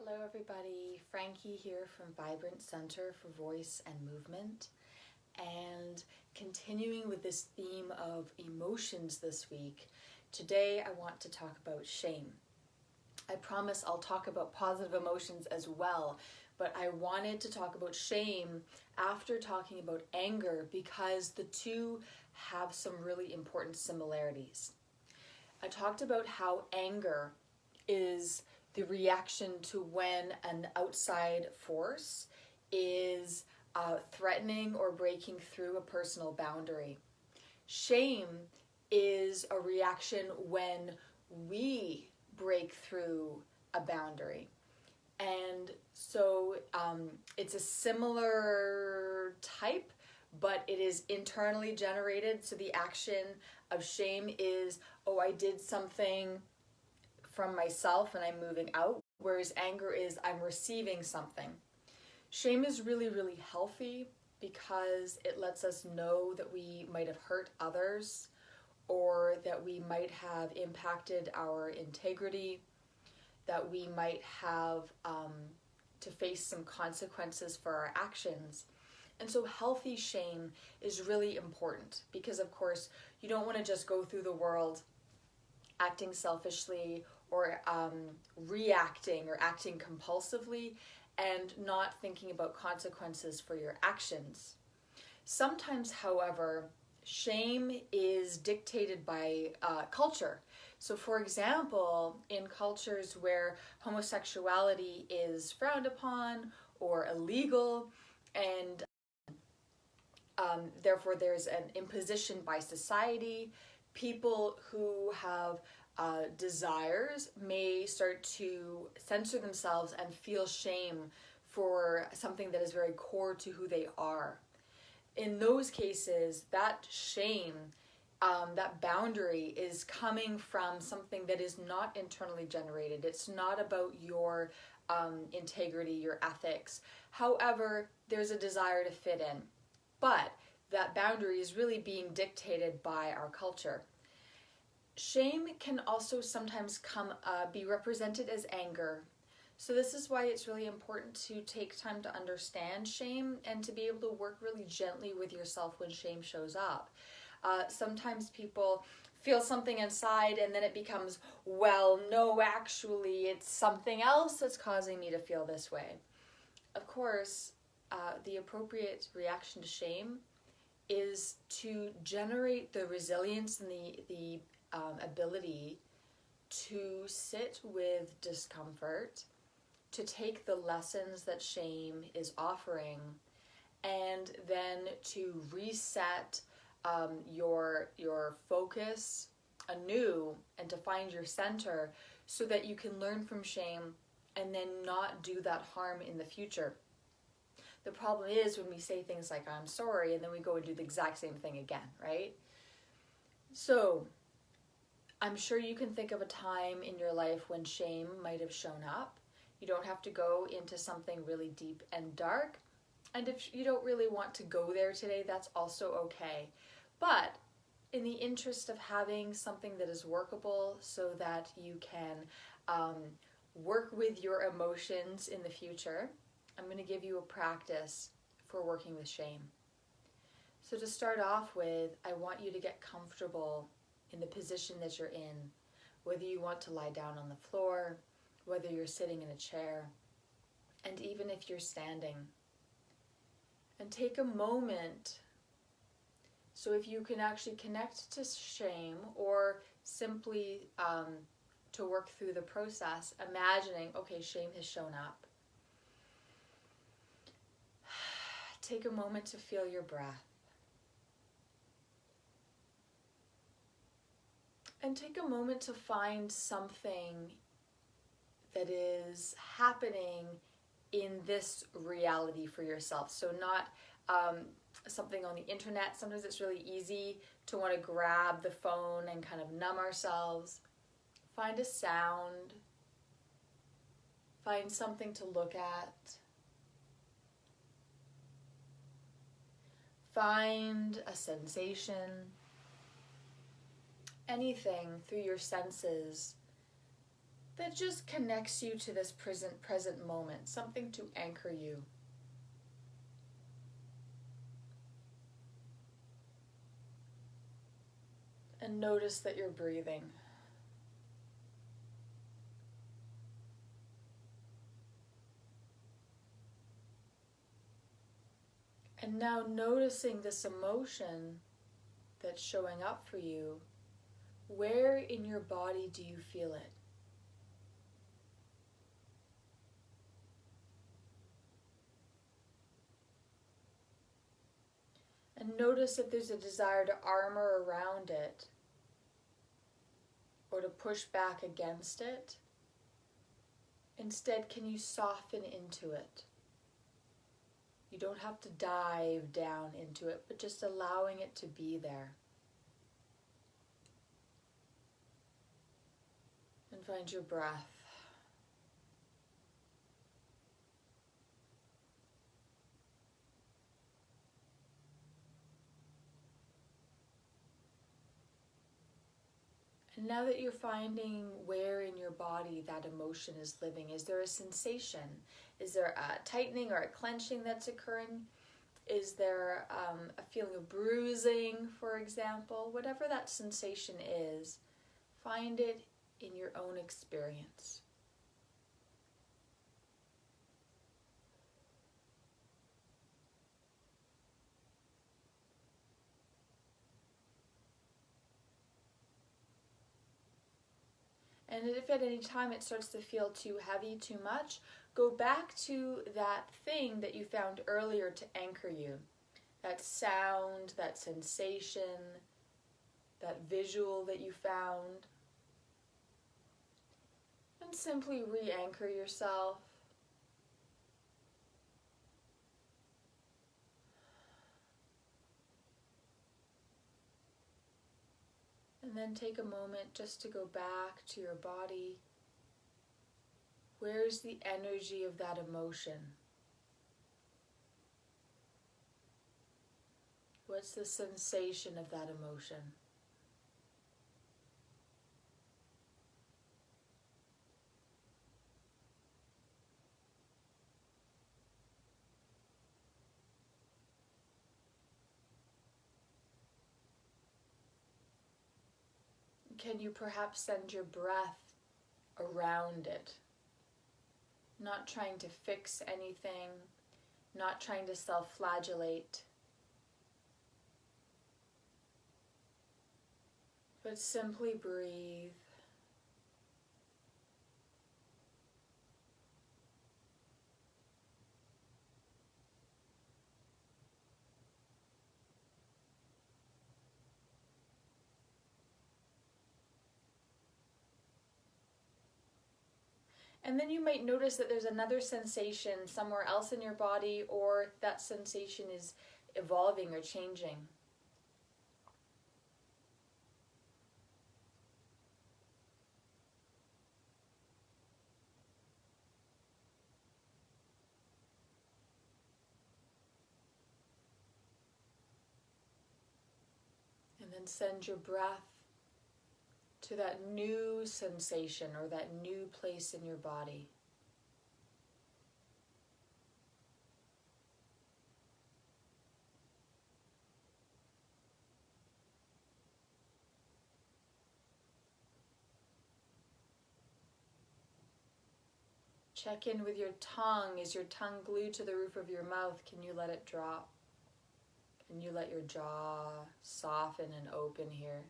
Hello everybody, Frankie here from Vibrant Center for Voice and Movement, and continuing with this theme of emotions this week. Today I want to talk about shame. I promise I'll talk about positive emotions as well, but I wanted to talk about shame after talking about anger because the two have some really important similarities. I talked about how anger is the reaction to when an outside force is threatening or breaking through a personal boundary. Shame is a reaction when we break through a boundary. And so it's a similar type, but it is internally generated. So the action of shame is, oh, I did something from myself and I'm moving out, whereas anger is I'm receiving something. Shame is really, really healthy because it lets us know that we might have hurt others or that we might have impacted our integrity, that we might have to face some consequences for our actions. And so healthy shame is really important because, of course, you don't want to just go through the world acting selfishly or reacting or acting compulsively and not thinking about consequences for your actions. Sometimes, however, shame is dictated by culture. So, for example, in cultures where homosexuality is frowned upon or illegal, and therefore there's an imposition by society, people who have desires may start to censor themselves and feel shame for something that is very core to who they are. In those cases, that shame, that boundary is coming from something that is not internally generated. It's not about your integrity, your ethics. However, there's a desire to fit in. But that boundary is really being dictated by our culture. Shame can also sometimes be represented as anger. So this is why it's really important to take time to understand shame and to be able to work really gently with yourself when shame shows up. Sometimes people feel something inside and then it becomes, well, no, actually, it's something else that's causing me to feel this way. Of course, the appropriate reaction to shame is to generate the resilience and the ability to sit with discomfort, to take the lessons that shame is offering, and then to reset your focus anew and to find your center so that you can learn from shame and then not do that harm in the future. The problem is when we say things like, I'm sorry, and then we go and do the exact same thing again, right? So I'm sure you can think of a time in your life when shame might have shown up. You don't have to go into something really deep and dark. And if you don't really want to go there today, that's also okay. But in the interest of having something that is workable so that you can work with your emotions in the future, I'm going to give you a practice for working with shame. So to start off with, I want you to get comfortable in the position that you're in, whether you want to lie down on the floor, whether you're sitting in a chair, and even if you're standing. And take a moment. So if you can actually connect to shame or simply to work through the process, imagining, okay, shame has shown up. Take a moment to feel your breath. And take a moment to find something that is happening in this reality for yourself. So not something on the internet. Sometimes it's really easy to want to grab the phone and kind of numb ourselves. Find a sound. Find something to look at. Find a sensation. Anything through your senses that just connects you to this present moment, something to anchor you. And notice that you're breathing. And now noticing this emotion that's showing up for you, where in your body do you feel it? And notice if there's a desire to armor around it or to push back against it. Instead, can you soften into it? You don't have to dive down into it, but just allowing it to be there. And find your breath. And now that you're finding where in your body that emotion is living, is there a sensation? Is there a tightening or a clenching that's occurring? Is there a feeling of bruising, for example? Whatever that sensation is, find it in your own experience. And if at any time it starts to feel too heavy, too much, go back to that thing that you found earlier to anchor you. That sound, that sensation, that visual that you found. And simply re-anchor yourself. And then take a moment just to go back to your body. Where's the energy of that emotion? What's the sensation of that emotion? Can you perhaps send your breath around it? Not trying to fix anything, not trying to self-flagellate, but simply breathe. And then you might notice that there's another sensation somewhere else in your body, or that sensation is evolving or changing. And then send your breath to that new sensation or that new place in your body. Check in with your tongue. Is your tongue glued to the roof of your mouth? Can you let it drop? Can you let your jaw soften and open here?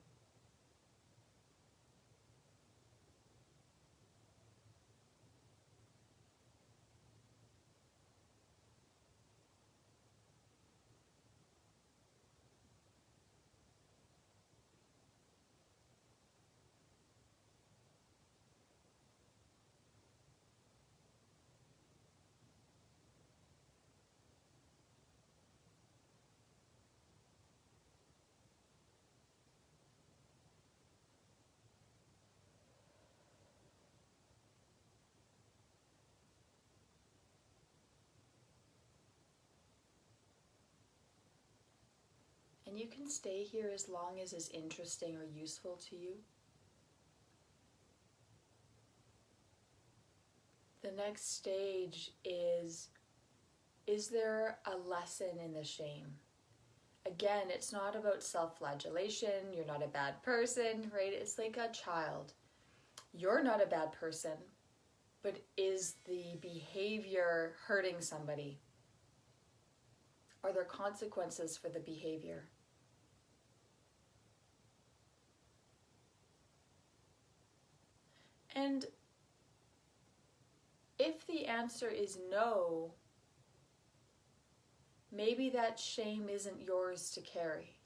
And you can stay here as long as it's interesting or useful to you. next stage is there a lesson in the shame? Again, it's not about self-flagellation. You're not a bad person, right? It's like a child. You're not a bad person, but is the behavior hurting somebody? Are there consequences for the behavior? And if the answer is no, maybe that shame isn't yours to carry.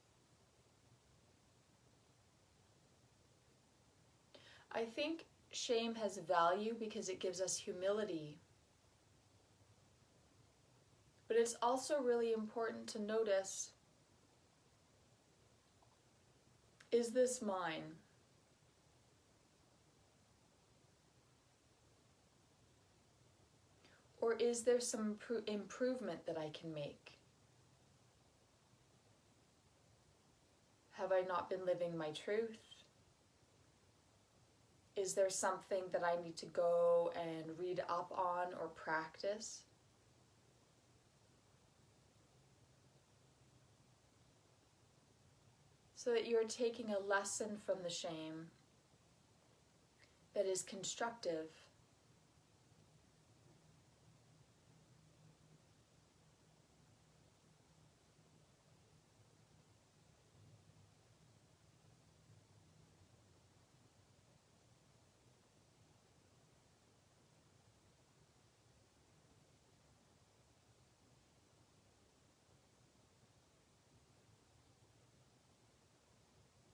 I think shame has value because it gives us humility. But it's also really important to notice, is this mine? Or is there some improvement that I can make? Have I not been living my truth? Is there something that I need to go and read up on or practice? So that you're taking a lesson from the shame that is constructive.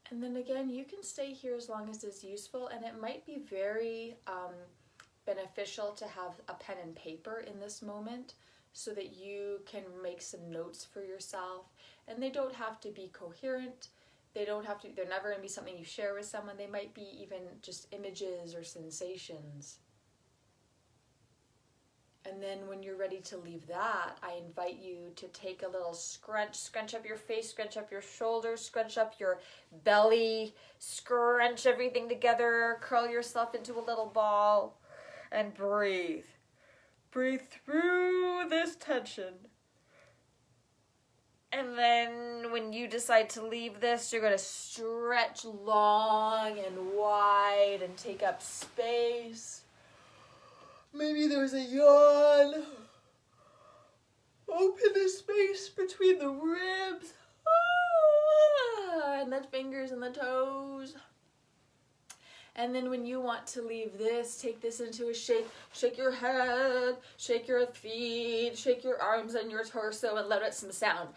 And then again, you can stay here as long as it's useful, and it might be very beneficial to have a pen and paper in this moment so that you can make some notes for yourself. And they don't have to be coherent. They're never going to be something you share with someone. They might be even just images or sensations. And then when you're ready to leave that, I invite you to take a little scrunch up your face, scrunch up your shoulders, scrunch up your belly, scrunch everything together, curl yourself into a little ball, and breathe. Breathe through this tension. And then when you decide to leave this, you're going to stretch long and wide and take up space. Maybe there's a yawn. Open the space between the ribs. And the fingers and the toes. And then when you want to leave this, take this into a shake. Shake your head, shake your feet, shake your arms and your torso, and let out some sound.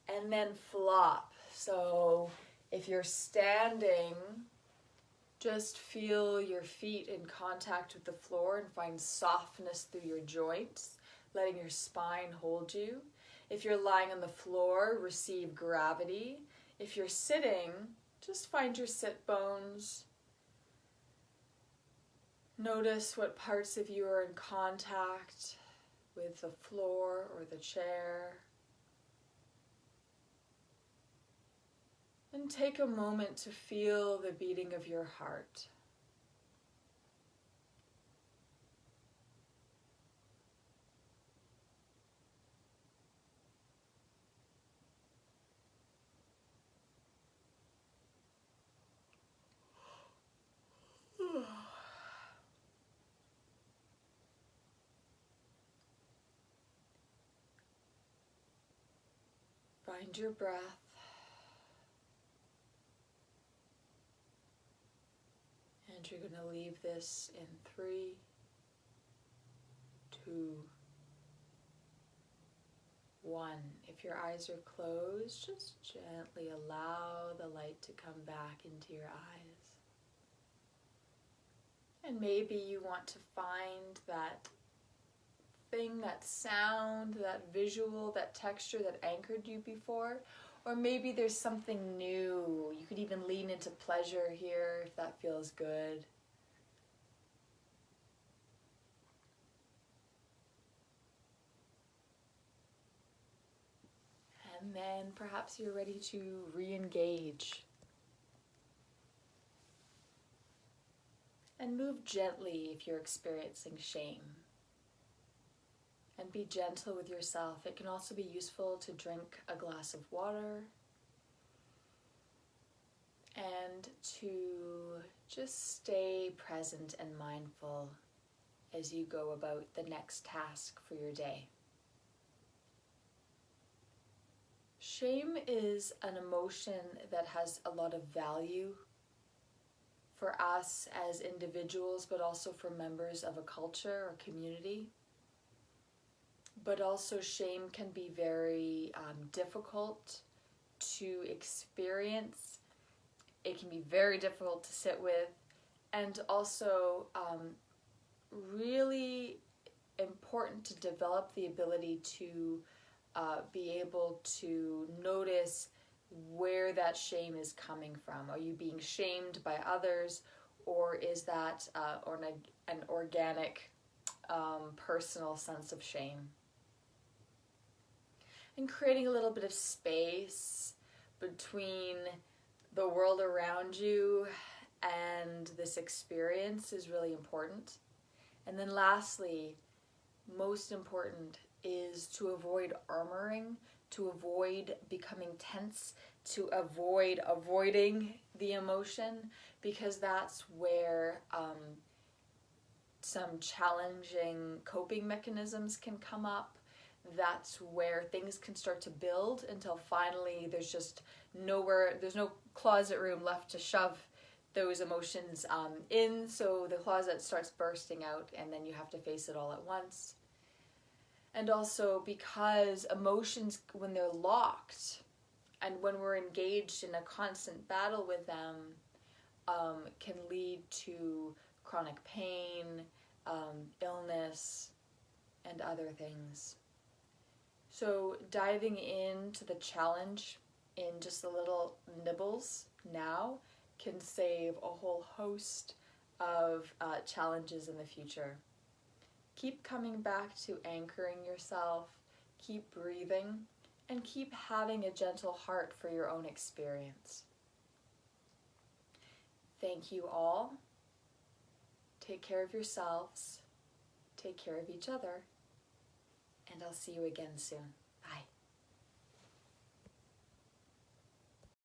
And then flop. So if you're standing, just feel your feet in contact with the floor and find softness through your joints, letting your spine hold you. If you're lying on the floor, receive gravity. If you're sitting, just find your sit bones. Notice what parts of you are in contact with the floor or the chair. And take a moment to feel the beating of your heart. Find your breath. And you're going to leave this in 3, 2, 1. If your eyes are closed, just gently allow the light to come back into your eyes. And maybe you want to find that thing, that sound, that visual, that texture that anchored you before. Or maybe there's something new. You could even lean into pleasure here if that feels good. And then perhaps you're ready to re-engage. And move gently if you're experiencing shame. And be gentle with yourself. It can also be useful to drink a glass of water and to just stay present and mindful as you go about the next task for your day. Shame is an emotion that has a lot of value for us as individuals, but also for members of a culture or community. But also shame can be very difficult to experience. It can be very difficult to sit with, and also really important to develop the ability to be able to notice where that shame is coming from. Are you being shamed by others, or is that an organic, personal sense of shame? And creating a little bit of space between the world around you and this experience is really important. And then lastly, most important, is to avoid armoring, to avoid becoming tense, to avoid avoiding the emotion, because that's where some challenging coping mechanisms can come up. That's where things can start to build until finally there's no closet room left to shove those emotions in, so the closet starts bursting out and then you have to face it all at once. And also because emotions, when they're locked and when we're engaged in a constant battle with them, can lead to chronic pain, illness, and other things. So diving into the challenge in just a little nibbles now can save a whole host of challenges in the future. Keep coming back to anchoring yourself, keep breathing, and keep having a gentle heart for your own experience. Thank you all. Take care of yourselves, take care of each other, and I'll see you again soon.